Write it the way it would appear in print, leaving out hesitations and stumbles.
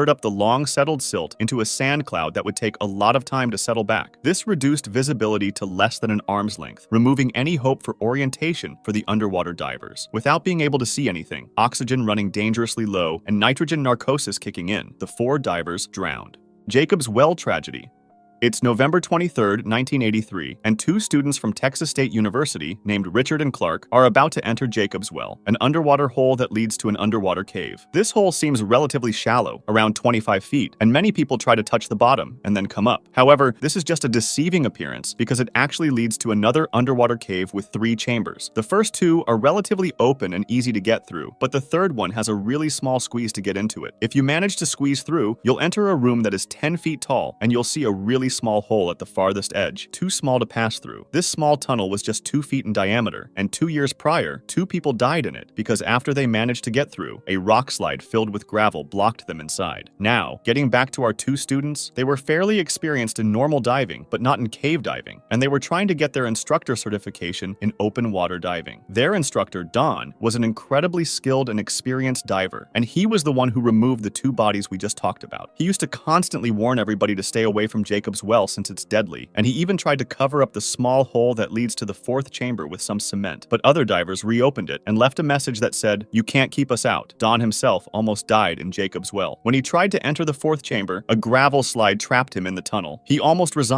up the long settled silt into a sand cloud that would take a lot of time to settle back. This reduced visibility to less than an arm's length, removing any hope for orientation for the underwater divers. Without being able to see anything, oxygen running dangerously low, and nitrogen narcosis kicking in, the 4 divers drowned. Jacob's Well tragedy. It's November 23, 1983, and 2 students from Texas State University, named Richard and Clark, are about to enter Jacob's Well, an underwater hole that leads to an underwater cave. This hole seems relatively shallow, around 25 feet, and many people try to touch the bottom and then come up. However, this is just a deceiving appearance because it actually leads to another underwater cave with 3 chambers. The first 2 are relatively open and easy to get through, but the third one has a really small squeeze to get into it. If you manage to squeeze through, you'll enter a room that is 10 feet tall, and you'll see a really small hole at the farthest edge, too small to pass through. This small tunnel was just 2 feet in diameter, and 2 years prior, 2 people died in it because after they managed to get through, a rock slide filled with gravel blocked them inside. Now, getting back to our 2 students, they were fairly experienced in normal diving, but not in cave diving, and they were trying to get their instructor certification in open water diving. Their instructor, Don, was an incredibly skilled and experienced diver, and he was the one who removed the 2 bodies we just talked about. He used to constantly warn everybody to stay away from Jacob's Well since it's deadly, and he even tried to cover up the small hole that leads to the 4th chamber with some cement. But other divers reopened it and left a message that said, "You can't keep us out." Don himself almost died in Jacob's Well. When he tried to enter the 4th chamber, a gravel slide trapped him in the tunnel. He almost resigned